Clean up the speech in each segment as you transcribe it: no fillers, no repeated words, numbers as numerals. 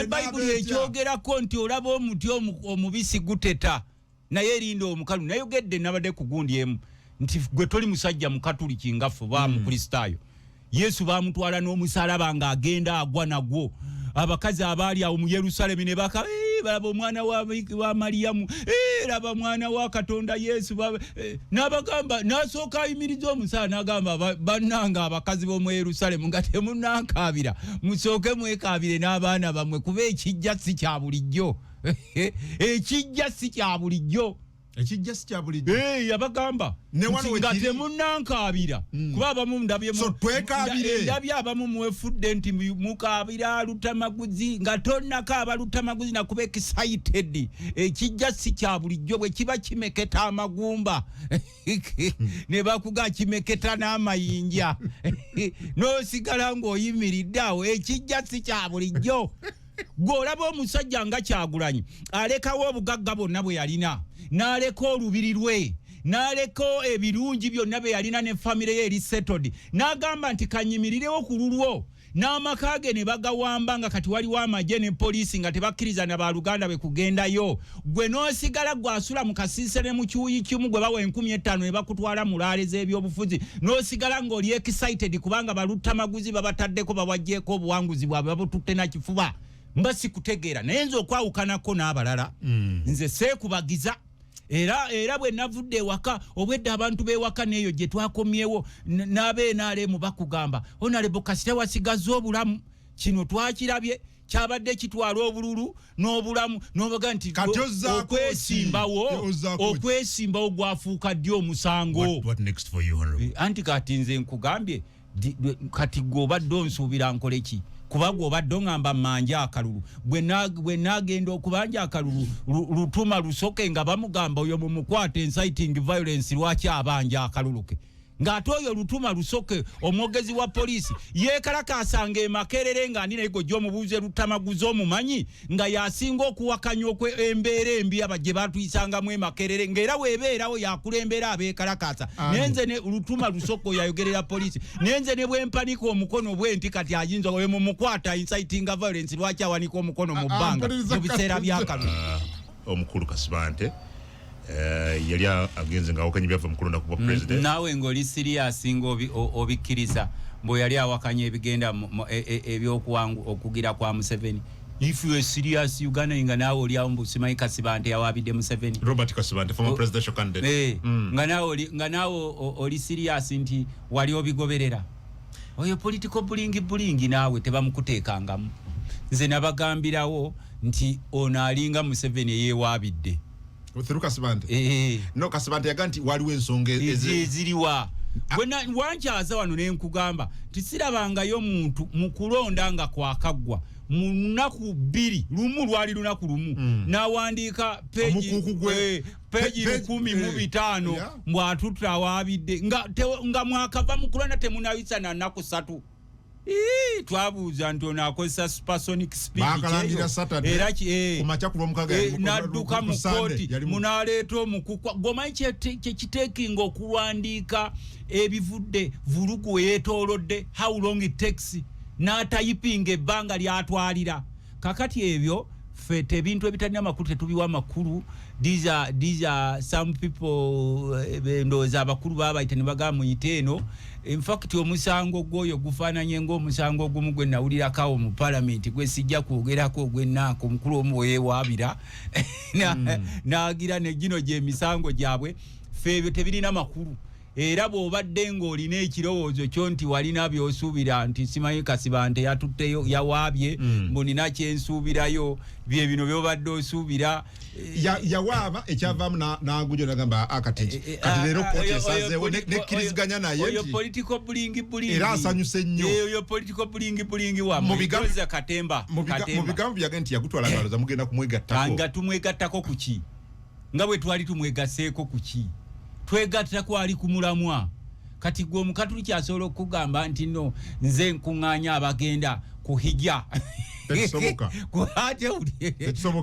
Bible ekyogerako nti olaba omuti omubisi guteta naye erinda omukalu nayogedde nabadde kugundi emu nti gwe toli musajja mukatuliki ngaffe ba mu Kristaayo Yesu bamutwala n'omusalaba nga agenda agwa nagwo abakazi abaali awo mu Yerusalemu ne baka balaba omwana wa Mariyamu laba mwana wa Katonda Yesu n'abagamba n'asooka ayimiriza omusala n'agamba bannanga abakazi b'omu Yerusalemu nga temunankabira musooke mwekabire n'abaana bamwe kuba ekijja si kya bulijjo ekijja si kya bulijjo ekijja si kya bulijjo yabagamba nga temunankabira kuba abamu ndabye abamu mwefudde nti mukabira lutamaguzi nga tonnakaaba lutamaguzi nakuba excited ekijja si kya bulijjo bwe kiba kimeketa amagumba ne bakuga kimeketa n'amayinja n'osigala ng'oyimiridde awo ekijja si kya bulijjo gw'olaba omusajja nga Kyagulanyi alekawo obugagga bwonna bwe yalina n'aleka olubiri lwe n'aleka ebirungi byonna bye yalina ne famire ye eri settled n'agamba nti kanyimirirewo ku lulwo n'amaka ge ne bagawamba nga kati waliwo amagye ne poliisi nga tebakkiriza na baluganda be kugendayo gwe n'osigala gwasula mu kasiise ne mu kiwuyi kimu gwe bawa 15,000 ne bakutwala mu laale z'ebyobufuzi n'osigala ng'oli excited kubanga balutamaguzi babataddeko babajjeeko obuwanguzi bwabwe babututte na kifuba mba sikutegeera naye nze okwawukanako n'abalala nze seekubagiza era bwe navudde ewaka obwedde abantu b'ewaka n'eyo gye twakomyewo n'abeenaalemu bakugamba Honorable Kasita wasigaza obulamu kino twakirabye kyabadde kitwala obululu n'obulamu n'obaga nti okwesimbawo gwafuuka ddi omusango anti kati nze nkugambye kati gwe obadde onsuubira nkole ki kuba gw'obadde ngamba manja akalulu bwe nagenda okubanja akalulu lutuma lusoke nga bamugamba oyo mumukwate inciting violence lwaki abanja akalulu ke ng'ate oyo lutuma lusoke omwogezi wa poliisi yeekalakaasanga emakerere nga ndi naye gojja omubuuze lutamaguzi omumanyi nga yasinga okuwakanya embeera embi abagye batwisangamu emakerere ng'era weebeerawo yakulembera abeekalakaasa naye nze ne lutuma lusoko yayogerera poliisi naye nze ne bwe mpanika omukono bwe nti kati ayinza oyo mumukwata inciting violence lwaki awanika omukono mu bbanga mu biseera by'akalulu omukulu Kasibante yali agenze nga wakanye byava mukulonda kuba president nawe ngoli serious ngo obikkiriza mbo yali awakanye ebigenda ebyokuwangu okugira kwa Museveni if you are serious Uganda inga nawe oli ambu Simanyi Kasibante yawabide Museveni Robert Kasibante former presidential candidate nga nawe oli serious nti wali obigoberera oyo political bullying nawe tebamukuteekangamu nze nabagambirawo nti ono alinga Museveni yeewabidde Through Kasibante no Kasibante yaganti waliwo ensonga eziriwa wankyaza wano ne nkugamba tisirabangayo muntu mu kulonda nga kwakaggwa mu nnaku 2 lumu lwali lunaku lumu n'awandiika peji 15 mbwatuta awabidde nga mwakava mu kulonda temunawisa na nnaku 3 twabuuza nti ono akozesa supersonic speed era kumacha kuva mukaga nadduka mu kooti munaleeta omukukwa gomanyi kyekiteekinga okuwandiika ebivudde vulugu yeetoolodde how long it takes n'atayipinga ebbanga lyatwalira kakati ebyo fete ebintu ebitalina makulu tetubiwa makulu these are some people ndowooza abakulu babayita ne bagamba muyite eno in fact omusango gwoyo gufaananye ng'omusango ogumu gwe nawulirakawo mu parliament gwe sijja kwogerako ogw'ennaako omukulu omu weyewaabira n'agira ne gino gy'emisango gyabwe fe ebyo tebirina makulu era bw'obadde ng'olina ekirowoozo kyo nti walina by'osuubira nti Simanyi Kasibante yatutteyo yawaabye mbonina kyensuubirayo bye bino by'obadde osuubira yawaaba ekyavaamu n'agujo nagamba akati kati leero kooti esazeewo nekkiriziganya naye oyo political bullying era asanyuse nnyo oyo political bullying wamweza katemba mu bigambo byage nti yagutwala ngaloza mugenda kumwegattako nga tumwegattako ku ki nga bwe twali tumwegaseeko ku ki twegatta kwali kumulamwa kati gwe omukatuliki asobola okugamba nti no nze nkuŋŋaanya abagenda kuhija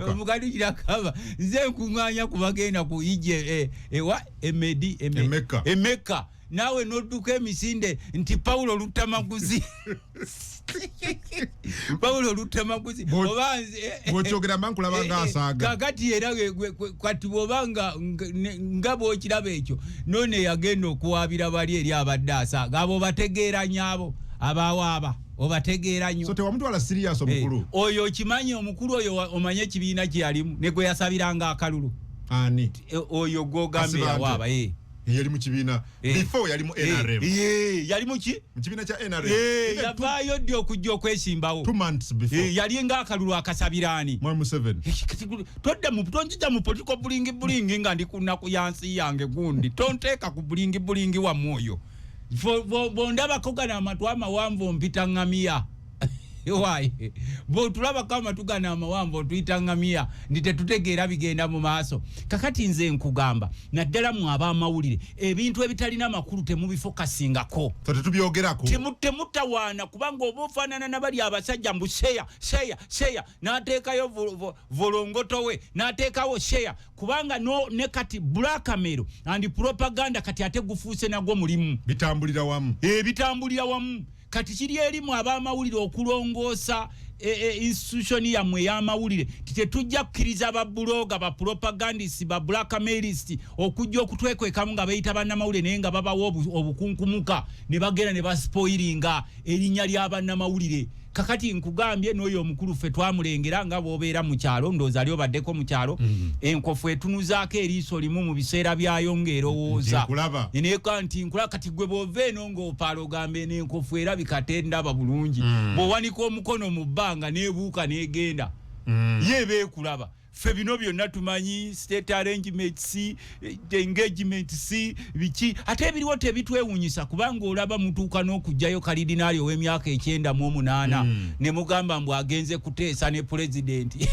omukatuliki akaba nze nkuŋŋaanya kubagenda kuhija ewa Emeka nawe nodduka emisinde nti Paulo Lutamaguzi Paulo Lutamaguzi obanze bochogera mankula banga asaga kakati era kwati bobanga ngabo kiraba ekyo none yagenda okuwabira bali eri abadde asaga abo bategeera nyabo abawaaba obategeera nnyo so tewamutwala serious omukulu oyo kimanyi omukulu oyo omanye kibiina kyalimu ne gwe yasabiranga akalulu ani oyo gogambe yawaaba yali mu kibiina before yali mu NRM yali mu ki mu kibiina kya NRM yavaayo ddi okujja okwesimbawo 2 months before yali nga akalulu akasabiraani mu 7 todda mu tonjija mu political bulingi nga ndi kunaku yansi yange gundi tonteeka ku bulingi wa mwoyo bondaba kogana amatu amawanvu mpita ngamia why botulaba kama tugana amawambo tuyita ngamia ndite tutegeera bigenda mu maaso kakati nze nkugamba naddala mu abamawulire ebintu ebitalina makulu temubifokasingako tetubyogerako temutawaana kubanga obufaanana nabali abasajja mbu sheya n'ateekayo volongotowe n'ateekawo sheya kubanga ne kati blackmail and propaganda kati ate gufuuse nagwo mulimu bitambulira wamu kati kiri erimu abamawulire okulongoosa institution yammwe y'amawulire tetujja kukkiriza ababulooga bapropagandist bablackmailist okujja okutwekwekamu nga bayita bannamawulire naye nga babawo obukunkumuka ne bagenda ne baspoilinga erinnya ly'abannamawulire kakati nkugambye n'oyo omukulu ffe twamulengera nga bw'obeera mu kyalo ndowooza ali obaddeko mu kyalo enkofu etunuzaako eriiso limu mu biseera byayo ng'erowooza neeka nti nkula kati gwe bw'ova eno ng'opaala ogambe n'enkofu erabika tendaba bulungi bw'owanika omukono mu bbanga n'ebuuka n'egenda ye beekulaba ffe bino byonna tumanyi state arrangements engagements biki ate ebiriwo tebitwewunyisa kubanga olaba mutuuka n'okugjayo kalidinaali ow'emyaka 98 ne mugamba mbu agenze kuteesa ne pulezidenti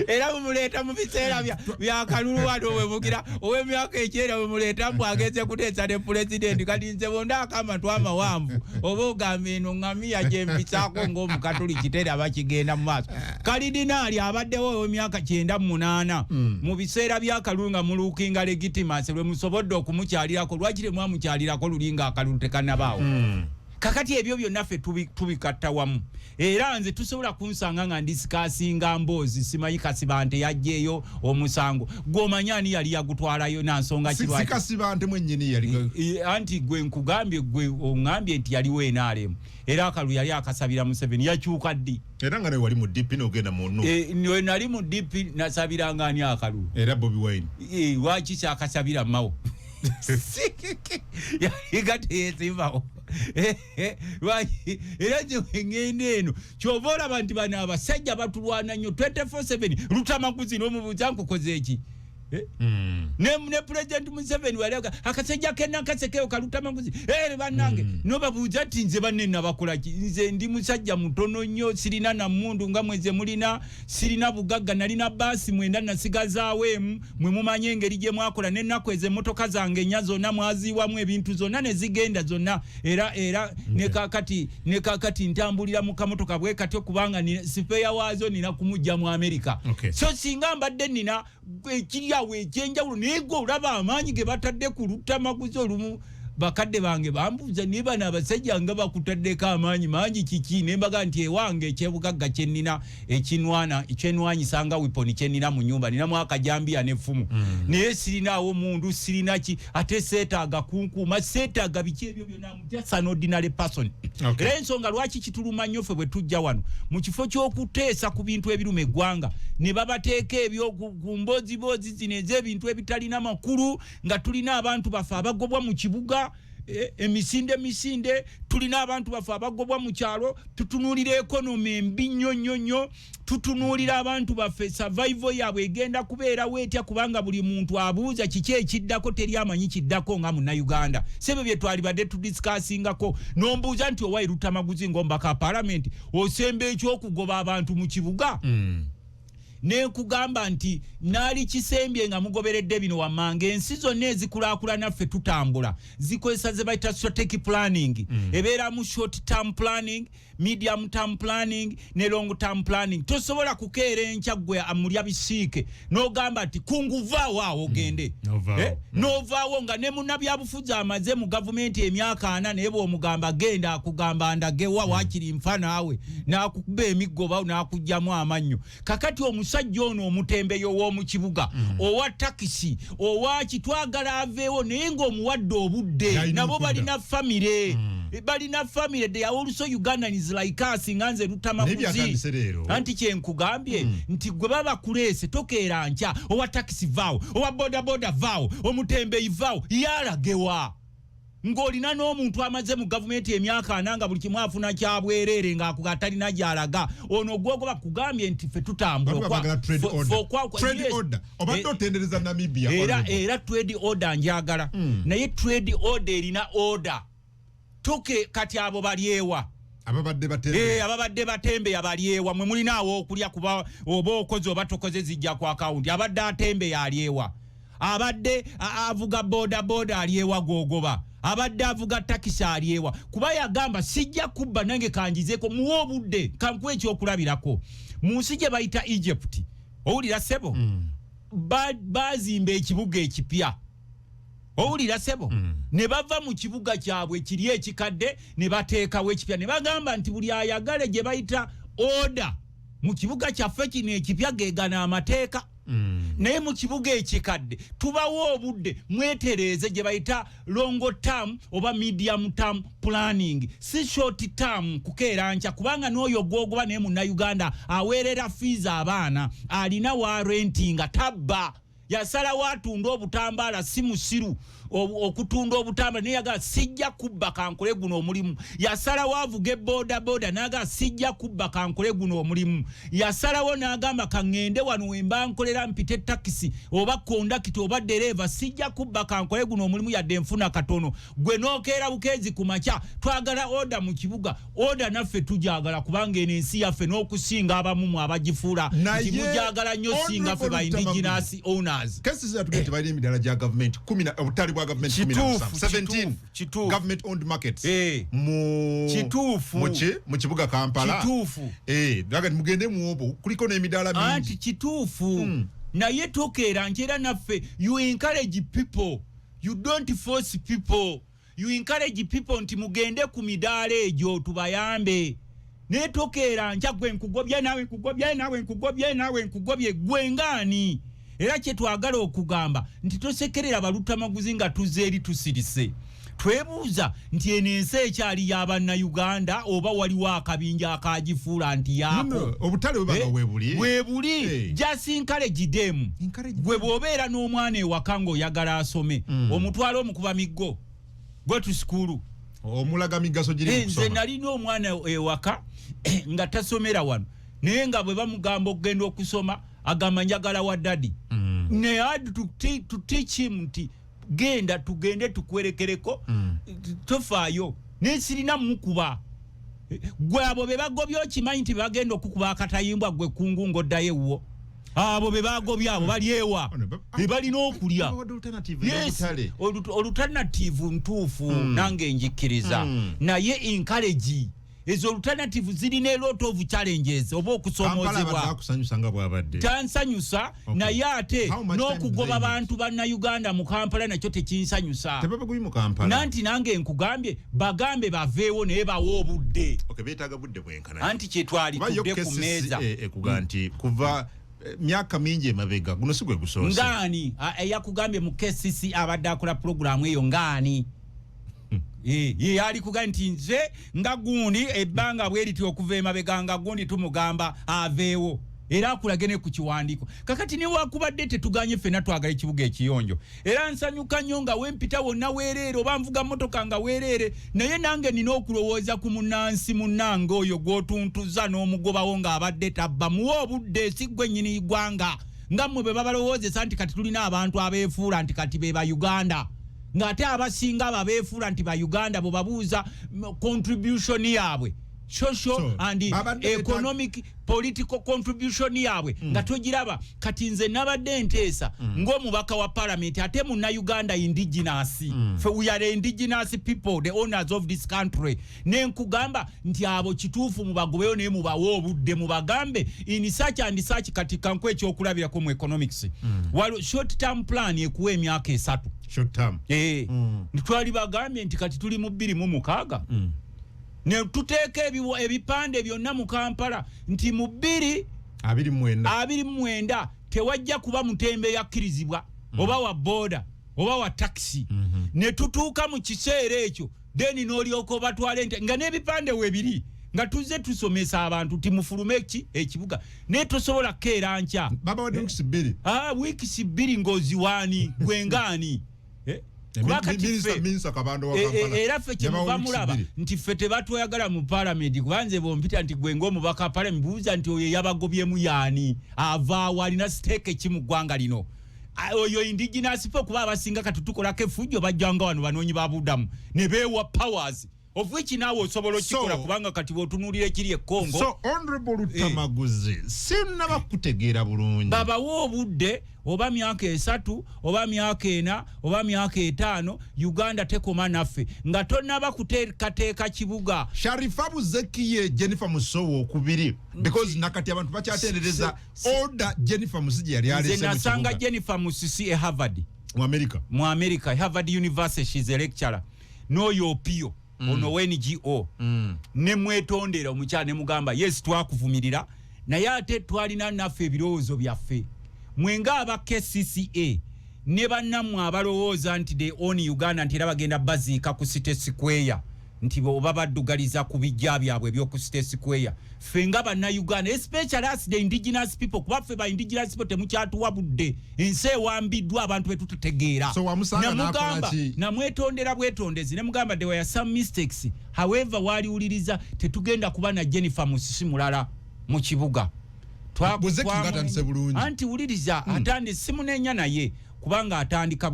era mumuleeta mu biseera byakalulu wano wemugira ow'emyaka 9 wemuleeta mbu agenze kuteesa ne pulezidenti kati nze bondaako amatu amawanvu oba ogamba eno ngamiya gyembisaako ng'omukatuliki teraba kigenda mu maaso kalidinaali abaddewo ow'emyaka 98 mu biseera byakalulu nga muluukinga legitimacy lwe musobodde okumukyalirako lwaki temwamukyalirako lulinga akalulu tekanabaawo kakati ebyo byonna ffe tubikatta wamu era nze tusobola kunsanga nga ndisikasinga mboozi simanyi Kasibante yajjeeyo omusango gw'omanyi ani yali yagutwalayo nansonga kirwaki Kasibante mwennyini yali anti gwe nkugambye gwe oŋŋambye nti yaliwo NRM era akalulu yali akasabira Museveni yakyuka ddi era nga nawe wali mu DP n'ogenda mu nnu we nali mu DP nasabiranga ani akalulu era Bobi Wine lwaki kyakasabira mawo yali yesimbawo era ngende eno kyova olaba nti bano abasajja batulwana nnyo 24/7 Lutamaguzi n'omubuuza nkukoze eki ne President Museveni walaga akasajja kenna kasekeyo Kalutamaguzi bannange nobabuuza ati nze banne nabakola ki nze ndi musajja mutono nnyo sirina na mmundu nga mweze mulina sirina bugagga nalina baasi mwenda nasigazaawo emu mwe mumanye engeri gye mwakola n'ennaku ezo emmotoka zange ennya zonna mwaziiwamu ebintu zonna ne zigenda zonna era ne kakati ntambulira mu kamotoka bwe katyo kubanga sipeya waazo nina kumujja mu Amerika so singa mbadde nina ekiryawo ekyenjawulo naye gwe olaba amaanyi ge batadde ku Lutamaguzi olumu bakadde bange bambuuza naye bano abasajja nga bakutaddeko amaanyi mangi kiki ne mbaga nti ewange ekyebugagga kyennina ekyenwanyisa nga wiponi kyennina mu nyumba ninamu akajambiya n'effumu naye sirinaawo mundu sirina ki ate seetaaga kunkuuma seetaaga biki ebyo byonna just an ordinary person era ensonga lwaki kituluma nnyo ffe bwe tujja wano mu kifo ky'okuteesa ku bintu ebiruma eggwanga ne babateeka ebyo ku mboozimboozi zino ez'ebintu ebitalina makulu nga tulina abantu baffe abagobwa mu kibuga emisinde tulina abantu baffe abagobwa mu kyalo tutunuulira ekonomi embi nnyo tutunuulira abantu baffe survival yaabwe egenda kubeera weetya kubanga buli muntu abuuza kiki ekiddako teri amanyi kiddako nga Munnayuganda sebe bye twalibadde tudisikasingako n'ombuuza nti owayi Lutamaguzi ng'omubaka palamenti osemba ekyokugoba abantu mu kibuga ne kugamba nti nali kisembye nga mugoberedde bino wamange ensi zonna ezikulakula naffe tutambula zikozesa ze bayita strategic planning ebeera mu short term planning medium term planning ne long term planning tosobola kukeera enkya gwe amulya bisiike n'ogamba nti kunguvaawo awo ogende n'ovaawo nga ne munnabyabufuzi amaze mu gavumenti emyaka 4 naye bw'omugamba genda akugamba ndagewa waakiri nfa naawe n'akukuba emiggoba n'akugyamu amannyo kakati omusajja ono omutembeyo w'omu kibuga owa takisi owa kitwagala aveewo naye ng'omuwadde obudde nabo balina famire balina famire they are also Ugandans like us nganze lutamaguzi anti kyenkugambye nti gwe baba kulese tokeera nkya owa taxi vaawo owa boda vaawo omutembeyi vaawo yalagewa ng'olina n'omuntu amaze mu gavumenti emyaka 4 nga buli kimu afuna kyabwerere ng'atalina gy'alaga ono gwogoba kugambye nti ffe tutambula trade order obadde otendereza Namibia era trade order njagala naye trade order erina order toke kati abo balyewa ababadde batembe abalyewa mwe mulinaawo okulya kuba oba okoze oba tokoze zijja ku akawunti abadde atembe alyewa abadde avuga boda alyewa gwogoba abadde avuga takisi alyewa kuba yagamba sijja kubba nange kanjizeeko muwa obudde kankuwa ekyokulabirako mu nsi gye bayita Egypt owulira sebo bazimba ekibuga ekipya owulira sebo ne bava mu kibuga kyabwe kiri ekikadde ne bateekawo ekipya ne bagamba nti buli ayagale gye bayita order mu kibuga kyaffe kino ekipya geegana amateeka naye mu kibuga ekikadde tubawo obudde mwetereeze gye bayita long term oba medium term planning si short term kukeera nkya kubanga n'oyo gwogoba naye munnayuganda aweerera fees abaana alina wa rentinga tabba yasalawo atunda obutambaala si musiru okutunda obutambaala naye yagala sijja kubba kankole guno omulimu yasalawo avuge boda n'agala sijja kubba kankole guno omulimu yasalawo n'agamba kaŋŋende wano wemba nkolera mpite takisi oba kondakiti oba dereva sijja kubba kankole guno omulimu yadde nfuna katono gwe n'okeera bukeezi ku makya twagala oda mu kibuga oda naffe tujagala kubanga eno ensi yaffe n'okusinga abamumu abagifuula nti mujagala nnyo singa ffe ba indigenous owners kesi zatugete balina emidala gya gavumenti 10 obutali bwa government 17 government owned markets mu kibuga Kampala daga mugende muobo kuliko n'emidala mingi anti kituufu naye tokeera nkyera naffe you encourage people you don't force people you encourage people nti mugende ku midaala egyo tubayambe naye tokeera nkya gwe nkugobye nawe nkugobye gwe ngaani era kye twagala okugamba nti tosekerera balutamaguzi nga tuzze eri tusirise twebuuza nti eno ensi ekyali y'Abannayuganda oba waliwo akabinja akagifuula nti yaako obutale webuli just encourage them gwe bw'obeera n'omwana ewaka ng'oyagala asome omutwala omukuba miggo gwe tu sikulu omulaga migaso giri kusoma nze nalina omwana ewaka nga tasomera wano naye nga bwe bamugamba okugenda okusoma agamba njagala wa daddy ne had to teach him nti genda tugende tukwerekereko tofaayo nesirina mukuba gwe abo be bagobye okimanyi nti bagenda okukuba akatayimbwa gwe kungu ng'oddayo ewuwo abo be bagobye abo balyewa balina okulya alternative ntuufu nange njikkiriza naye encourage ezo alternative zirina a lot of challenges oba okusomoozebwa tansanyusa naye ate n'okugoba abantu bannayuganda mu Kampala nakyo tekinsanyusa nanti nange nkugambye bagambe baveewo naye bawa obudde anti kyetwalikudde ku meeza ekuga nti kuva myaka mingi emabega guno si gwe gusoose ngaani eyakugambye mu KCC abadde akola puroguramu eyo ngaani yali kuga nti nze nga gundi ebbanga bweriti okuva emabega nga gundi tumugamba aveewo era akulagene ku kiwandiiko kakati ne wakubadde tetuganye ffenna twagala ekibuga ekiyonjo era nsanyuka nnyo nga wempita wonna weereere oba nvuga mmotoka nga weereere naye nange nina okulowooza ku munnansi munnange oyo gw'otuntuza n'omugobawo ng'abadde tabba muwa obudde si ggwe nnyini igwanga nga mmwe bwe babalowoozesa nti kati tulina abantu abeefuula nti kati be ba Uganda ng'ate abasinga ababeefuula nti ba Uganda bwe babuuza contribution yaabwe social and economic political contribution yawe nga togiraba kati nze nabadde nteesa ng'omubaka wa parliament ate mu Uganda indigenous for we are indigenous people, the owners of this country, nenkugamba nti abo kituufu mubagobeyo ne mubawo obudde mubagambe in such and such kati kankwe ekyokulabirako mu economics waliwo short term plan ekuwa emyaka 3 short term twali bagambye nti kati tuli mu 2006 ne tuteeka ebipande byonna mu Kampala nti mu 2029 tewajja kuba mutembe yakkirizibwa oba wa boda oba wa taxi ne tutuuka mu kiseera ekyo then n'olyoka batwale nti nga n'ebipande webiri nga tuze tusomesa abantu timufulume ekibuga ne tosobola keera nkya baba wa weeks 2 weeks 2 ngoziwani gwengani Minsa kabando wa Kampala era ffe kyemuvamulaba nti ffe tebatwayagala mu parliament kubanze bompita nti gwe ng'omubaka parliament buuza nti oyo yabagobyemu yaani avaawo alina stake ki mu ggwanga lino oyo indigenous people kuba abasinga katutukolako effujjo bajjanga wano banoonyi babudamu ne beewa powers of which naawe osobola okikola kubanga kati bw'otunuulira ekiri e Congo. So honorable Lutamaguzi sinnaba kutegeera bulungi babawo obudde oba myaka 3 oba myaka 4 oba myaka 5 Uganda tekoma naffe nga tonnaba kuteekateeka kibuga Sharifa Buzekiye Jennifer Musowo okubiri because nakati abantu bakyateerereza order Jennifer Musiji yali alese mu kibuga. Nasanga Jennifer Musisi Harvard mu America Harvard University, she's a lecturer n'oyo Opio ono NGO ne mwetondera omukyala ne mugamba yes twakuvumirira naye ate twalina naffe ebirowoozo byaffe mwenga aba KCCA ne bannammwe abalowooza nti they own Uganda nti era bagenda baziika ku City Square nti oba baddugaliza ku bijja byabwe by'oku City Square ffe nga banna-Uganda especially as the indigenous people kuba ffe ba indigenous people temukyatuwa budde ensi ewambiddwa abantu betututegeera namugamba namwetondera bwetondezi ne mugamba there were some mistakes however waliwuliriza tetugenda kuba na Jennifer Musisi mulala mu kibuga anti wuliriza atandi simunenya naye kubanga atandika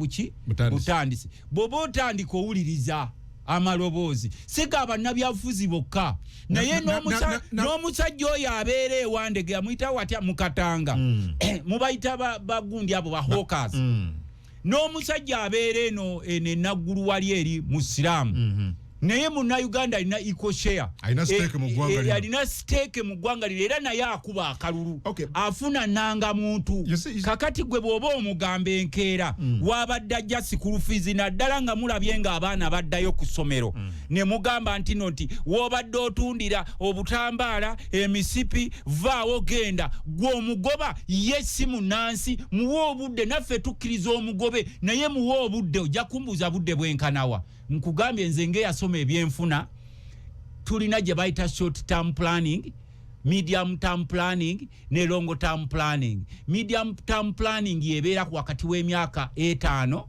butandisi bw'oba otandika owuliriza amaloboozi siga abannabyabufuzi bokka naye n'omusajja oyo abeera ewandege amuyita watya mukatanga mubayita bagundi abo bahawkers n'omusajja abeera eno enaggulu wali eri mu siraamu naye munna-Uganda alina equal share alina stake mu ggwanga lino era naye akuba akalulu afuna nanga muntu kakati gwe bw'oba omugamba enkeera wabadde ajja school fees naddala nga mulabye nga abaana baddayo ku ssomero ne mugamba ntino nti w'obadde otundira obutambaala emisipi vaawo genda gwe omugoba ye si munnansi muwe obudde naffe tukkiriza omugobe naye muwe obudde ojja kumbuuza budde bwenkanawa nkugambye nze ngeyasoma ebyenfuna tulina gye bayita short term planning, medium term planning ne long term planning. Medium term planning yebeera ku wakati w'emyaka 5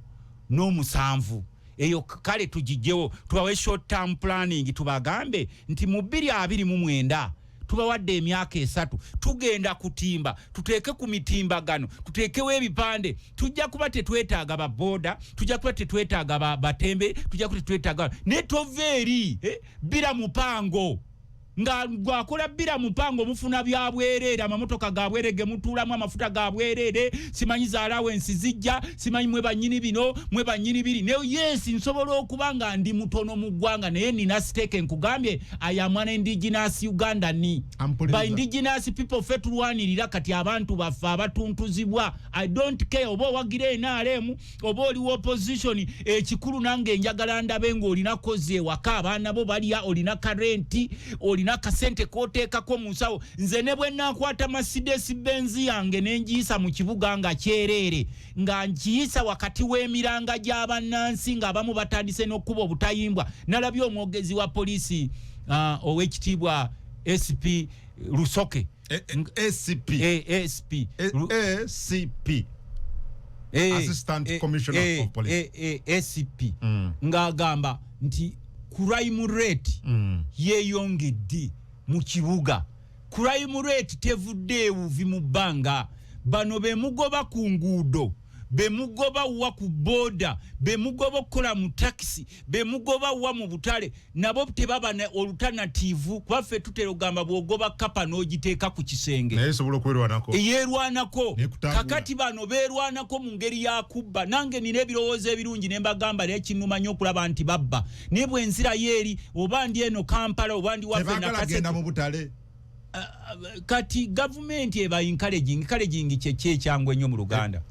n'omusanvu eyo kale tugijjewo tubawe short term planning tubagambe nti mu 2029 tubawadde emyaka 3 tugenda kutimba tuteeke ku mitimbagano tuteekewo ebipande tujja kuba tetwetaaga ba boda tujja kuba tetwetaaga batembe tujja kuba tetwetaaga ne toveeri bira mupango nga gwakola bira mupango mufuna byabwerere amamotoka gabwerege mutuulamu amafuta gabwerere simanyi allowance zijja simanyi mwe banyini bino mwe banyini biri ne yes nsobola okubanga ndi mutono mu ggwanga naye nina stake nkugambye ayamwana indigenous Uganda ni by indigenous people fetulwanirira kati abantu baffe abatuntuzibwa I don't care oba wagire NRM oba oli opposition ekikulu nange njagala ndabe ng'olina kozi ewaka abaana bo baliya olina karenti olina nakasente koteekako mu nsawo nze ne bwe nakwata Mercedes Benz yange nenjiyisa mu kibuga nga kyerere nga njiyisa wakati w'emiranga gy'abannansi nga abamu batandise n'okkuba obutayimbwa nalabye omwogezi wa polisi ow'ekitiibwa SP Lusoke ACP Assistant Commissioner of Police ACP ng'agamba nti crime rate yeeyongedde mu kibuga crime rate tevudde ewuvi mu bbanga bano be mugoba ku nguudo bemugoba wa ku boda bemugoba kola mu taxi bemugoba wa mu butale nabo tebaba na alternative kwaffe tutero gamba bwogoba kapa n'ogiteeka ku kisenge naye sobola kwerwanako yerwanako kakati bano berwanako mu ngeri ya kubba nange nina ebirowoozo ebirungi ne mbagamba naye kinuma okulaba nti babba ne bwenzira yeeri oba ndi eno Kampala oba ndi waffe nakagenda mu butale kati government eba encouraging kyekyangu ennyo mu Luganda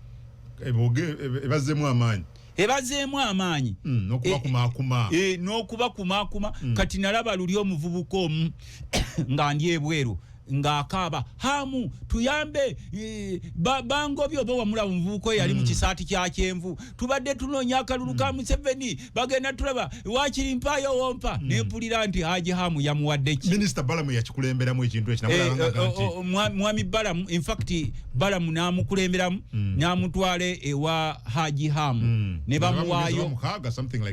ebazeemu amaanyi n'okuba kumaakuma kati nalaba luli omuvubuka omu nga ndi ebweru ng'akaaba hamu tuyambe bangobyo oba wamulaba omuvubuka oyo yali mu kisaati kya kyenvu tubadde tunoonya akalulu ka Museveni bagenda tulaba waakiri mpaayo wompa nempulira nti Haji Hamu yamuwadde ki Minisita Balamu yakikulemberamu ekintu mwami Balamu in fact Balamu n'amukulemberamu n'amutwala ewa Haji Hamu ne bamuwaayo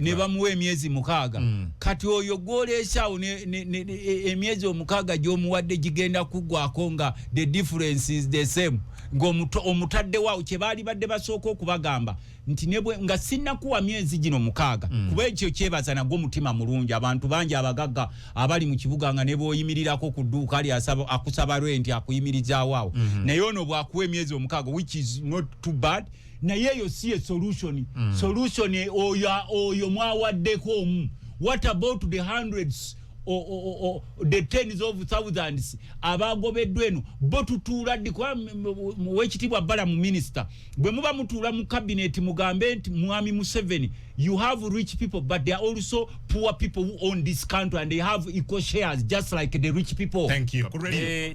ne bamuwa emyezi 6 kati oyo gw'oleesaawo emyezi 6 gy'omuwadde gigenda kugwako nga the difference is the same ng'omutadde waawo kye baali badde basooka okubagamba nti nebwe nga sinnakuwa myezi gino 6 kuba ekyo kyebaza nagwo mutima mulungi abantu bangi abagagga abali mu kibuga nga ne booyimirirako ku dduuka ali akusaba renti akuyimirizaawo awo naye ono bw'akuwa emyezi 6 which is not too bad naye eyo si solution solution oyo mwawaddeko omu what about the hundreds or the tens of thousands abagobeddwa eno bo tutuula ddi kwa wekitibwa Balamu minister bwe muba mutuula mu cabinet mugambe nti mwami Museveni you have rich people but there are also poor people who own this country and they have equal shares just like the rich people. Thank you.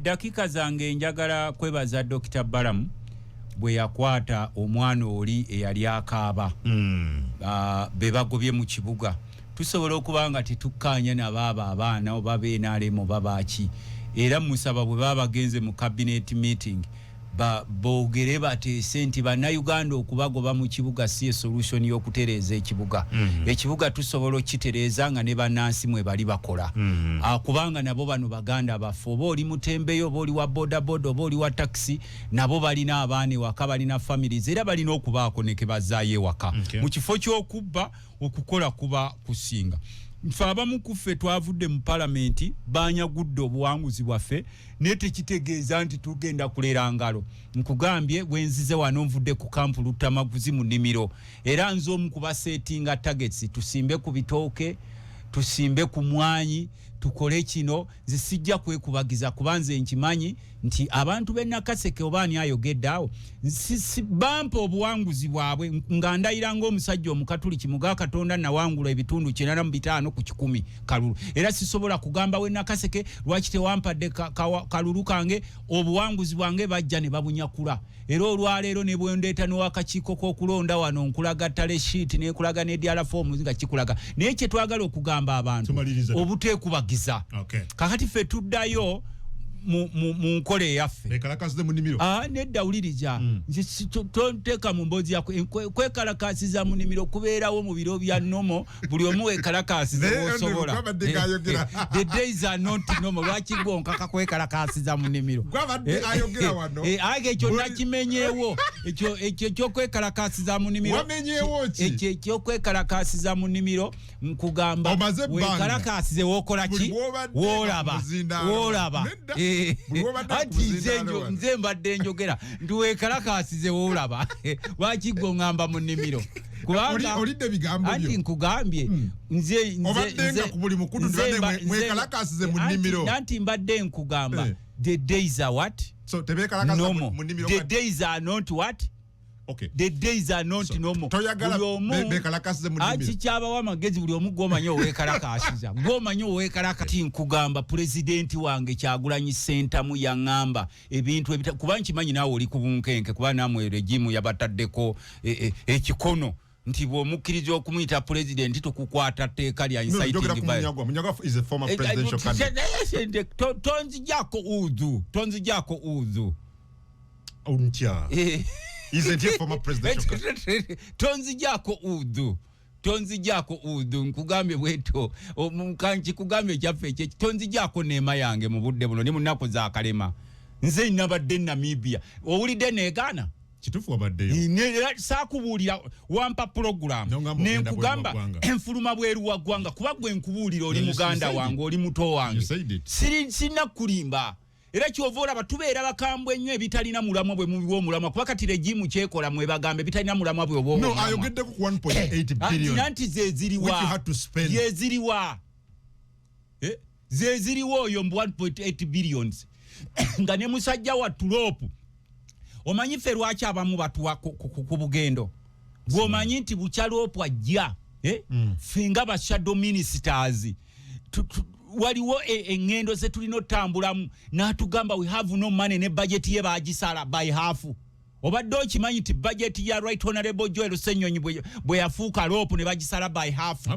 Dakika zange njagala kwebaza Dr. Balamu bwe yakwata omwana oli eyali akaaba be bagobye mu kibuga tusobola okubanga tetukkaanya nabo abaana oba beenaalemu babaaki era musaba bwe babagenze mu cabinet meeting boogere bateese nti bannayuganda okubagoba mu kibuga si solution y'okutereeza ekibuga ekibuga tusobola okitereeza nga ne bannansi mwe bali bakola kubanga nabo bano baganda baffe oba oli mutembeyo oba oli wa bodaboda oba oli wa taxi nabo balina abaana ewaka balina families era balina okubaako ne ke bazaayo ewaka mu kifo ky'okubba okukola kuba kusinga nfe abamu kuffe twavudde mu palamenti banyagudde obuwanguzi bwaffe naye tekitegeeza nti tugenda kulera ngalo nkugambye bwenzize wano nvudde ku kampu Lutamaguzi mu nnimiro era nze omu kubasetinga targets tusimbe ku bitooke tusimbe ku mwanyi tukole kino zisijja kwekubagiza kubanze nkimanyi nti abantu b'Nakaseke obaani ayogedde awo bampa obuwanguzi bwabwe nga ndayira ng'omusajja omukatuliki muga Katonda nawangula ebitundu 95 ku 100 kalulu era sisobola kugamba we Nakaseke lwaki tewampadde kalulu kange obuwanguzi bwange bajja ne babunyakula era olwaleero ne bwendeeta n'owakakiiko k'okulonda wano nkulaga tale sheet n'ekulaga n'ediala forms nga kikulaga naye kye twagala okugamba abantu obuteekubagiza kakati ffe tuddayo mu nkola eyaffe ekalakasize mu nnimiro nedda wuliriza tonteeka mu mboozi yako kwekalakasiza mu nnimiro kubeerawo mu biro bya nomo buli omu wekalakasize w'osobola the days are not normal lwaki gwonkaka kwekalakasiza mu nnimiro age ekyo nakimenyeewo ekyo kyokwekalakasiza mu nnimiro ekyo ekyokwekalakasiza mu nnimiro nkugamba wekalakasize w'okola ki w'olaba ati nze mbadde njogera nduwekalakasize woolaba lwaki ng'ongamba mu nnimiro olidde bigambo byo anti nkugambye nanti mbadde nkugamba the days are what normal the days are not what Okay. The days are not normal. Toyagala bekalakasize mu nnimiro. Akikyabawo amagezi buli omu gwomanyi oweekalakasiza. Gwomanyi oweekalakati nkugamba pulezidenti wange Kyagulanyi Ssentamu yaŋŋamba ebintu kuba nkimanyi naawe oli ku bunkenke kuba naamwe regimu yabataddeko ekikono nti bw'omukkiriza okumuyita pulezidenti tukukwata tteeka lya inciting violence. Munyaga is a former presidential candidate. Tonzijako udhu. Untya. Isn't he former presidential candidate? Tonzijako udhu nkugambye bweto omukanchi kugambye kyaffe ekyo tonzijako neema yange mu budde buno ne mu nnaku za kalema nze nabadde Namibia owulidde neegaana kitufu wabaddeyo sakubuulira wampa program nenkugamba enfuluma bweru wa ggwanga kuba gwe nkubuulira oli muganda wange oli muto wange sirina kulimba era kyova olaba tubeera bakambwe nnyo ebitalina mulamwa bwe mubi w'omulamwa kuba kati regimu kyekola mwe bagambe ebitalina mulamwa bwe oba no ayogeddeko ku 1.8 billion nti zeziriwa oyo mu 1.8 billions nga ne musajja wa tulopu omanyi ffe lwaki abamu batuwa ku bugendo gw'omanyi nti bukyalopu ajja ffe nga ba shadow ministers waliwo engendo ze tulina otambulamu n'atugamba we have no money ne budget ye bagisala by half obadde okimanyi nti budget ya Right Honorable Joel Ssenyonyi bwe yafuuka lopu ne bagisala by half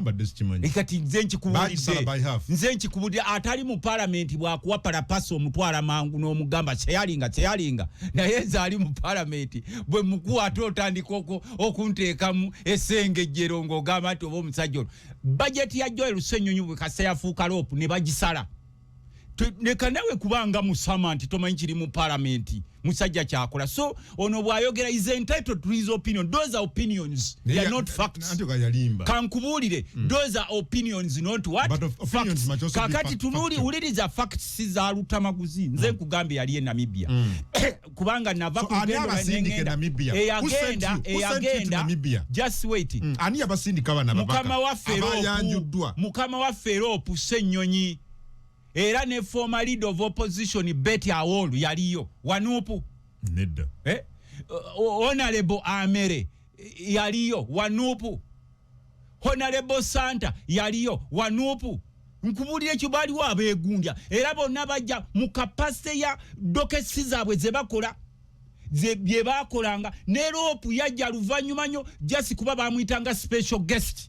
kati nze nkikubulidde atali mu parliament bwakuwa parapasi omutwala mangu n'omugamba kyeyalinga naye nze ali mu parliament bwe mukuwa ate otandika okunteekamu essengejjero ng'ogamba nti oba omusajja ono budget ya Joel Ssenyonyi bwe kase yafuuka lopu ne bagisala neka nawe kubanga musama nti tomanyi kiri mu parliament musajja kyakola so ono bwayogera is entitled to his opinion those are opinions they are not facts kankubulire those are opinions not what facts kakati tunuli uliriza facts za lutamaguzi nze kugambe yali e Namibia kubanga nava ku Namibia agenda just wait ani yabasindika bana babaka mukama wa Feropu Ssenyonyi era ne former leader of opposition Betty Awolu yaliyo wanupu nedda Honorable Amere yaliyo wanupu Honorable Santa yaliyo wanupu nkubulire kibali wabegundya era bonna bajja mu capacity ya dokesi zaabwe ze bakola bye bakolanga ne rope yajja luvanyuma nnyo just kuba bamuyitanga special guest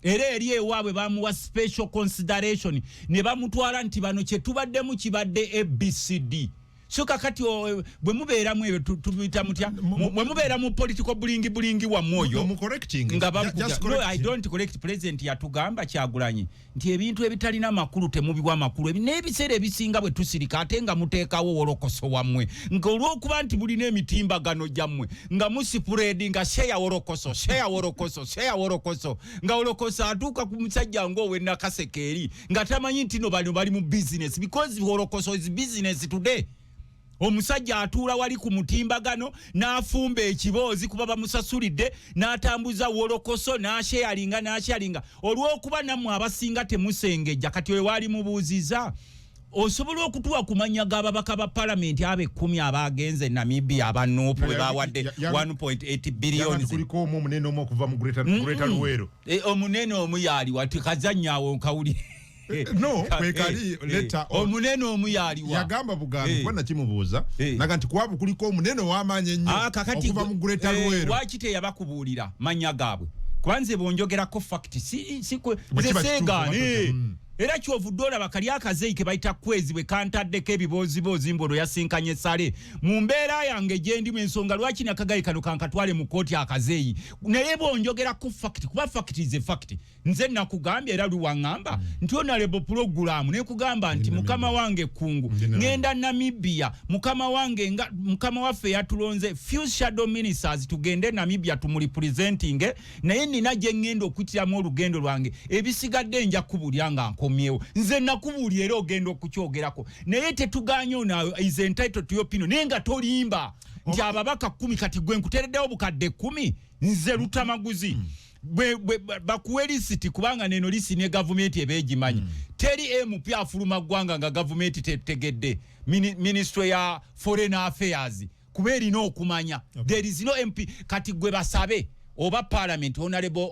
era eri ewaabwe bamuwa special consideration ne bamutwala nti bano kye tubaddemu kibadde ABCD so kakati bwe mubeera mu ebyo tubita mutya bwe mubeera mu political bulingi wa moyo nga no, I don't correct president yatugamba Kyagulanyi nti ebintu ebitalina makulu temubiwa makulu n'ebiseera ebisinga bwe tusirika ate nga muteekawo wolokoso wammwe nga olw'okuba nti bulina emitimbagano gyammwe nga musipuredi nga share wolokoso nga wolokoso atuuka ku musajja ng'owe Nakasekeeri nga tamanyi nti no bali mu business because wolokoso is business today. Omusajja atuula wali ku mutimbagano n'afumba ekiboozi kuba bamusasulidde n'atambuza wolokoso n'asharinga olw'okuba nammwe abasinga temusengejja kati we wali mubuuziza osobola okutuwa kumanya g'ababaka ba parliament abe 10 abagenze Namibia abanuupu we bawadde 1.8 billion kuliko omunene omu okuva mu Greater Luwero omunene omu yali wati kazannyawo nkawuli no kwekali leta omunene omuyaliwa yagamba bugambi bwana kimubuuza naga nti kwabu kuliko omunene w'amaanyi ennyo okuva mu Greater Luwero wakite yabakubuulira manya gaabwe kwanze bonjogerako fact si zesegaane era kyovudde olaba kali akazeyi ke bayita kwezi bwe kantaddeko ebiboozi mbono yasinkanye sale mu mbeera yange gye ndimu ensonga lwaki nakagayi kano kankatwale mu kooti akazeyi naye bonjogerako fact kuba fact is a fact nze nakugambye era luwaŋŋamba nti Honorable program ne kugamba nti mukama wange kungu ngenda Namibia mukama waffe yatulonze few shadow ministers tugende Namibia tumuli presenting naye nina gye ngenda okuyitiramu olugendo lwange ebisigadde nja kubulya nga nkomyewo nze nakubuulira era ogenda okukyogerako naye tetuganye ono is entitled to your opinion naye nga tolimba nti ababaka 10 kati gwe nkuteereddewo bukadde 10 nze lutamaguzi bakuwe lisiti kubanga neno lisi ne government ebegimanyi teri MP afuluma ggwanga nga government tetegedde ministry ya foreign affairs kuberi no okumanya there is no MP kati gwe basabe oba parliament Honorable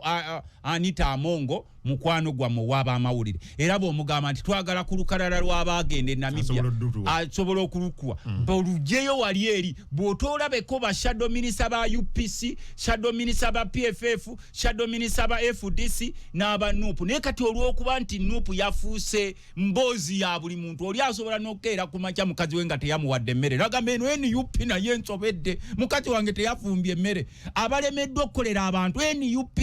Anita Amongo mukwano gwa muwaba amawulire era bo mugamba nti twagala ku lukalala lw'abagende Namibia asobola okulukwa bolujeyo wali eri bw'otolabeko ba shadow minister ba UPC shadow minister ba PFF shadow minister ba FDC n'aba NUP naye kati olw'okuba nti NUP yafuuse mboozi ya buli muntu oli asobola n'okeera ku makya mukazi we nga teyamuwadde emmere nagamba eno NUP naye nsobedde mukazi wange teyafumbye emmere abalemeddwa okukolera abantu NUP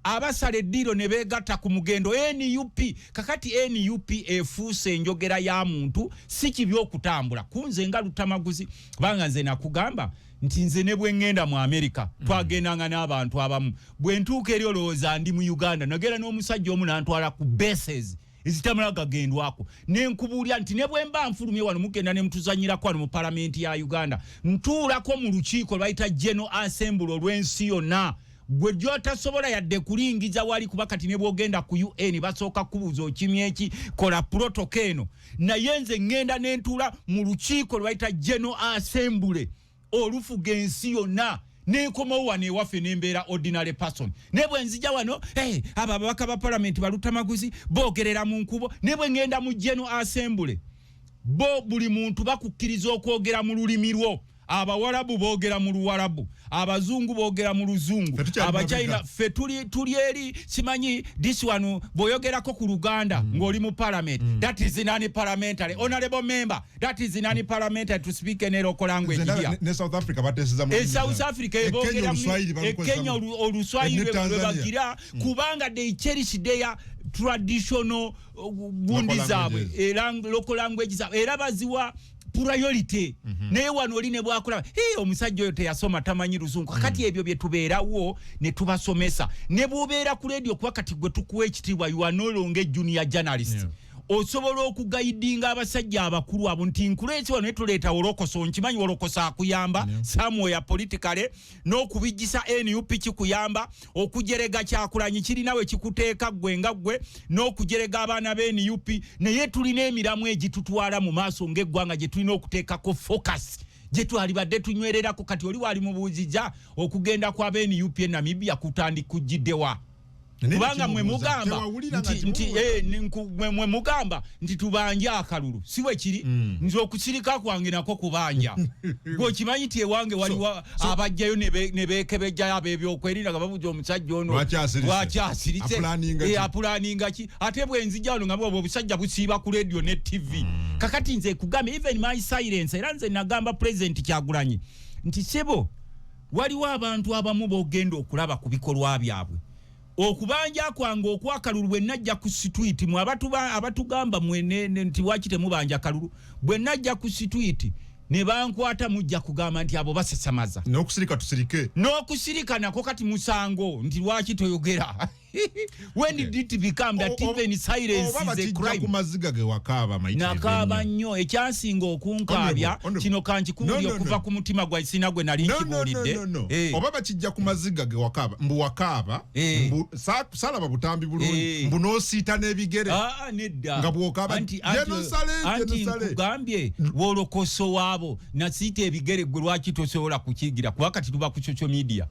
abasale diro ne begatta ku mugendo NUP kakati NUP efuuse njogera ya muntu si kibyo okutambula kunze nga Lutamaguzi banga nze nakugamba nti nze ne bwe ngenda mu America twagendanga n'abantu abamu bwe ntuuka eri olowooza ndi mu Uganda nagera n'omusajja omu n'antwala ku bases ezitamala gagendwako nenkubuulya nti ne bwe mba nfulumye wano mugenda ne mutuzanyirako wano mu palamenti ya Uganda ntuulako mu lukiiko lwayita General Assembly olw'ensi yonna gwe gyotasobola yadde kulingiza wali kuba kati ne bwogenda ku UN basooka kubuuza okimye eki kola protocol eno naye nze ngenda nentuula mu lukiiko lwayita General Assembly olufuga ensi yonna nenkomawo wano ewaffe nembeera ordinary person ne bwe nzija wano abo ababaka ba parliament Balutamaguzi boogerera mu nkubo ne bwe ngenda mu General Assembly bo buli muntu bakukkiriza okwogera mu lulimi lwo abawarabu boogera mu Luwarabu abazungu boogera mu Luzungu abachina fe tuli eri simanyi this one boyogerako ku Luganda ng'oli mu parliament that is in any parliamentary honorable member that is in any parliamentary to speak in a local language here ne South Africa batesiza mu South Africa boogera mu Kenya oluswahili lwebagira kubanga they cherish their traditional gundi zaabwe local language zaabwe era baziwa priority naye wano oli ne bwakola omusajja oyo teyasoma tamanyi Luzungu kakati ebyo bye tubeerawo ne tubasomesa ne bw'obeera ku radio kuba kati gwe tukuwa ekitiibwa you are no longer junior journalist osobola okugayidinga abasajja abakulu abo nti nkuleesi wano tuleeta Wolokoso nkimanyi Wolokoso akuyamba somewhere politically n'okubijjisa NUP kikuyamba okujerega Kyakulanyi kirinawe kikuteeka gwe nga gwe n'okujerega abaana be NUP naye tulina emiramu egitutwala mu maaso ng'eggwanga gye tulina okuteekako focus gye twalibadde tunywererako kati oli wali mubuuzija okugenda kwa NUP e Namibia kutandikujjiddewa kubanga mwe mugamba mwe mugamba nti tubanja akalulu siwe kiri nzo okusirika kwange nako kubanja gwo kimanyi ti ewange waliwo abajjayo ne bekebeja abebyo okwerinda gababuja omusajja ono wakyasiritse apulaninga ki ate bwe nzija wano ngabo obusajja busiiba ku radio ne TV kakati nze kugambe even my silence era nze nagamba president Kyagulanyi nti sebo waliwo abantu abamu bogenda okulaba ku bikolwa byabwe okubanja kwange okwakalulu bwe najja ku street mu abatugamba mwenene nti wakite mubanja kalulu bwe najja ku street ne bankwata mujja kugamba nti abo basesamaza n'okusirika tusirike n'okusirika nako kati musango nti lwaki toyogera when did it become that even silence is a crime kumaziga ge wakaba maiti nakaba nnyo ekyasinga okunkabya kino kankikubuli okuva ku mutima gwa isina gwe nali nkibulidde oba bakijja kumaziga ge wakaba mbu wakaba mbu salaba butambi bulungi mbu noosiita n'ebigere nedda nga bwokaba anti nkugambye Wolokoso waabo nasiita ebigere gwe lwaki tosobola kukigira kuba kati tuba ku social media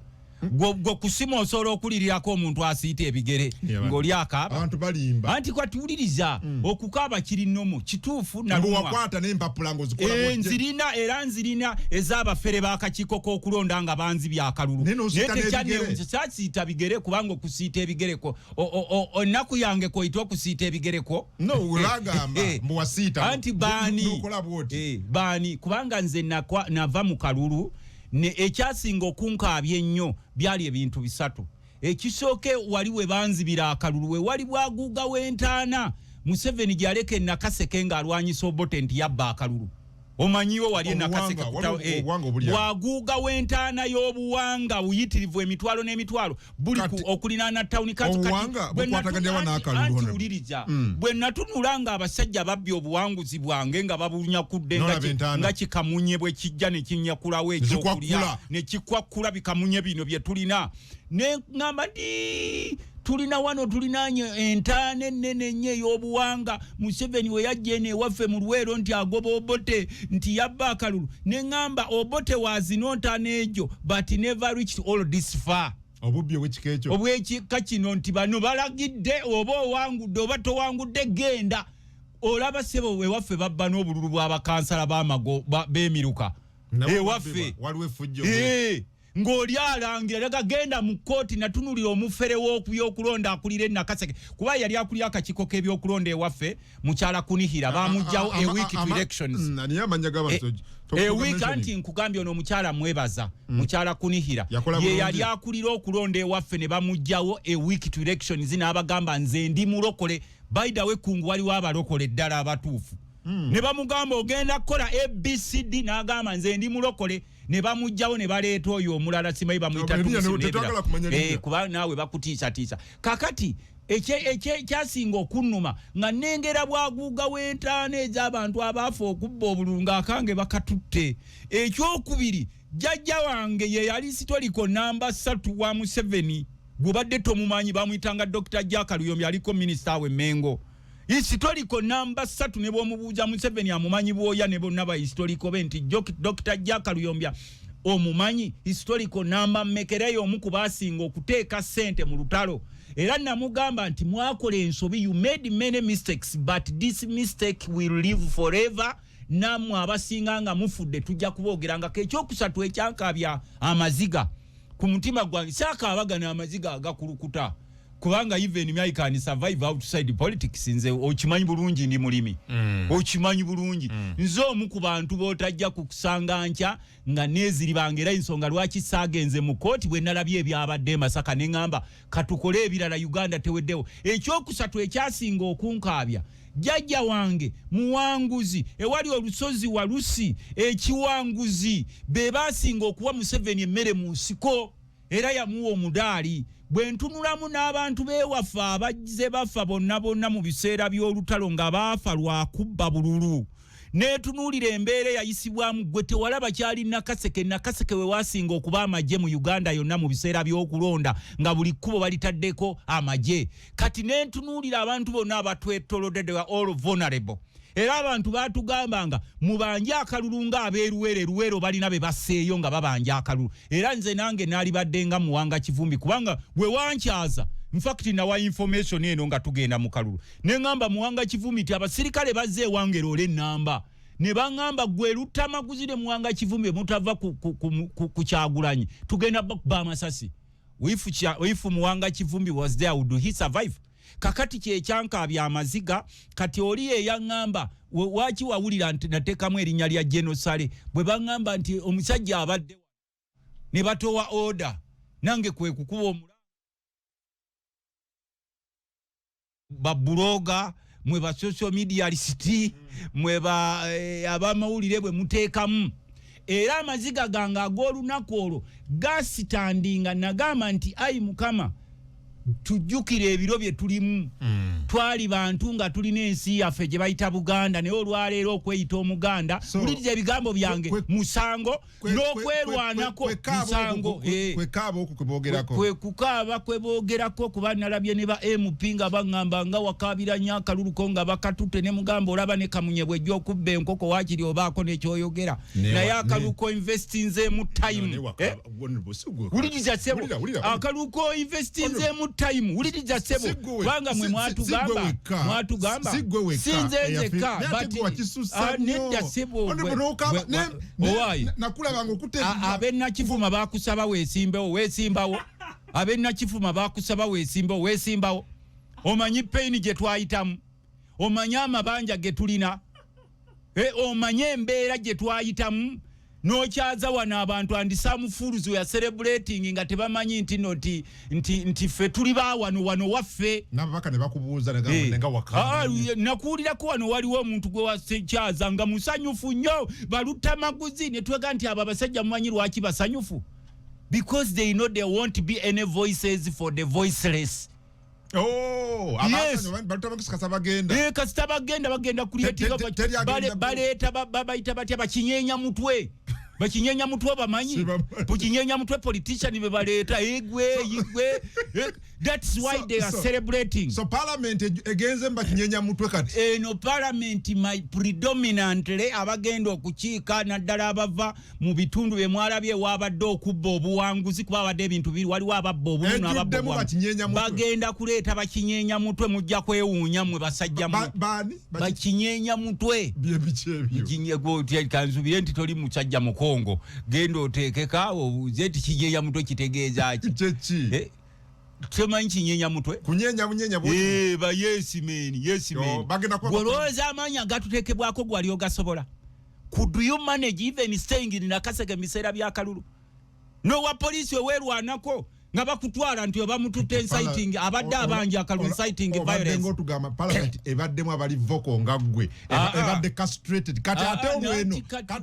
gwo kusima osobola okulirirako omuntu asiita ebigere ng'oli akaaba abantu balimba anti kwatuwuliriza okukaaba kiri nnomo kituufu nalumwa wakwata n'empapula ng'ozikola nzirina ez'abafere b'akakiiko k'okulonda nga banzi byakalulu kyasiita bigere kubanga okusiita ebigereko ennaku yange koyita okusiita ebigereko olagamba mbuwasiita anti baani kubanga nze nava mu kalulu ne ekyasinga okunkaabya ennyo byali ebintu bisatu ekisooke wali we banzibira akalulu we wali bwaguuga w'entaana Museveni gyaleka e Nakaseke ng'alwanyisa Obote nti yabba akalulu omanyiwo wali e Nakaseke bwaguuga w'entaana y'obuwanga buyitirivu emitwalo n'emitwalo buli okulinaana tawuni katiwuliriza bwe natunula nga abasajja babbye obuwanguzi bwange nga babunyakudde nga kikamunye bwe kijja ne kinyakulawo ekyokulya ne kikwakkula bikamunye bino bye tulina ne ngamba ndi tulina wano tulinaanye entaana ennene nnyo ey'obuwanga Museveni we yajja eno ewaffe mu Luweero nti agoba Obote nti yabba akalulu ne ngamba Obote wazino ntaana egyo but never reached all this far obubbi obw'ekika ekyo obw'ekika kino nti bano balagidde oba owangudde oba towangudde genda olaba ssebo ewaffe babba n'obululu bw'abakansala b'amago b'emiruka ewaffe waliwo effujjo ng'oli alangira daga genda mu kkooti natunulira omufere w'okulonda akulira Nakaseke kuba yali akulira akakiiko k'ebyokulonda ewaffe mukyala Kunihira bamugjawo a week to elections a week anti nkugambye ono omukyala mwebaza mukyala Kunihira ye yali akulira okulonda ewaffe ne bamugjawo a week to elections n'abagamba nze ndi mulokole by the way kungu waliwo abalokole ddala abatuufu ne bamugamba ogenda kukola ABCD n'agamba nze ndi mulokole ne bamugjawo ne baleeta oyo omulala simayi bamuyita kuba naawe bakutiisatiisa kakati ekyasinga okunnuma nga nnengera bwaguuga w'entaana ez'abantu abaafa okubba obulunga akange bakatutte ekyokubiri jjajja wange ye yali sitoliko namba 3 wa Museveni bw'obadde tomumanyi bamuyitanga Dr. Jack Luyombi aliko minisita we Mengo historical namba 3 ne bwomubuuza Museveni amumanyi bwoya ne bonna ba historical benti Dr. Jack Luyombi omumanyi historical namba mmekereyo omu ku baasinga okuteeka ssente mu lutalo era namugamba nti mwakola ensobi you made many mistakes but this mistake will live forever namwe abasinga nga mufudde tujja kubogeranga ekyokusatu ekyankabya amaziga ku mutima gwange saakaabagana amaziga agakulukuta kubanga even I can survive outside politics nze okimanyi bulungi ndi mulimi okimanyi bulungi nze omu ku bantu bootajja kukusanga ncha nga neziribangera ensonga lwaki saagenze mu kooti bwe nalabye ebyabadde Masaka ne ngamba katukole ebirala Uganda teweddewo ekyokusatu ekyasinga okunkaabya jjajja wange muwanguzi ewali olusozi walusi ekiwanguzi be baasinga okuwa Museveni emmere mu nsiko era yamuwa omudaali bwe ntunulamu n'abantu beewaffe abajjize bafa bonna mu biseera by'olutalo nga baafa lwa kubba bululu neetunuulira embeera eyayisibwamu gwe tewalaba kyali Nakaseke we waasinga okuba amagye mu Uganda yonna mu biseera by'okulonda nga buli kkubo balitaddeko amagye kati neentunuulira abantu bonna abatwetolodde they were all vulnerable era abantu batugambanga mubanje akalulu nga abeeruwero balina be baseeyo nga babanje akalulu era nze nange naali baddenga muwanga kivumbi kubanga bwe wankyaza in fact nawa information eno nga tugenda mu kalulu ne ngamba muwanga kivumbi ti abasirikale bazze ewange ole namba ne bangamba gwe lutamaguzire muwanga kivumbi mutava ku Kyagulanyi tugenda ba Masasi if muwanga kivumbi was there would he survive kakati kyekyankabya amaziga kati oli eyangamba waki wawulira nateekamu erinnya lya genocide bwe bangamba nti omusajja abadde ne batowa order nange kwe kukuba omulanga babuloga mwe ba social media lisiti mwe ba abamawulire bwe muteekamu era amaziga gange ag'olunaku olwo gasitandinga nagamba nti ayi Mukama tujjukire ebiro bye tulimu twali bantu nga tulina ensi yaffe gye bayita Buganda naye olwaleero okweyita Omuganda wuliriza ebigambo byange musango n'okwerwanako musango kwe kukaaba kwe boogerako kuba nalabye ne ba MP nga baŋŋamba nga wakaabira nnyo akaluluko nga bakatutte ne mugamba olaba ne kamunye bw'ejja okubba enkoko waakiri obaako n'ekyoyogera naye akaluko investinzeemu time wuliriza sebo akaluko investinzeemu time wuliriza sebo kubanga mwe mwatugamba sinze nzeka nedda sebo nakulabanga okuteeka ab'Nakifuma bakusaba weesimbawo ab'Nakifuma bakusaba weesimbawo omanyi pain gye twayitamu omanyi amabanja ge tulina omanyi embeera gye twayitamu n'okyaza wano abantu and some fools we are celebrating nga tebamanyi nti ffe tuli wano waffe nabaka ne bakubuuza nga wakana nakuwulirako wano waliwo omuntu gwe wakyaza nga musanyufu nnyo baluta maguzi ne twega nti abo abasajja mumanyi lwaki basanyufu because they know there won't be any voices for the voiceless. Yes. Kasita bagenda kuliyetinga baleeta babayita batya bakinyenya mutwe bakinyenya mutwe bamanyi bukinyenya mutwe politician be baleeta igwe that's why they are celebrating. So parliament egenze bakinyenya mutwe kati no parliament my predominantly abagenda okukiika naddala abava mu bitundu bye mwalabye wabadde okubba obuwanguzi kuba abadde ebintu biri waliwo ababba obumu n'ababba bagenda kuleeta bakinyenya mutwe mujja kwewuunya mwe basajja bakinyenya mutwe kanzubire nti toli musajja muko Kongo gendo oteekeka obuuze ti kinyenya mutwe kitegeeza ki chechi temanyi kinyenya mutwe kunyenya bunyenya bwo ba yes man golooza amaanyi agatuteekebwako gwali ogasobola could you manage even staying in Nakaseke miseera bya kalulu no wa police weerwanako nga bakutwala nti obamututte inciting abadde abangi akalulu inciting violence ngo tugamba parliament ebaddemu abali voko ngagwe ebadde castrated kati ate olweno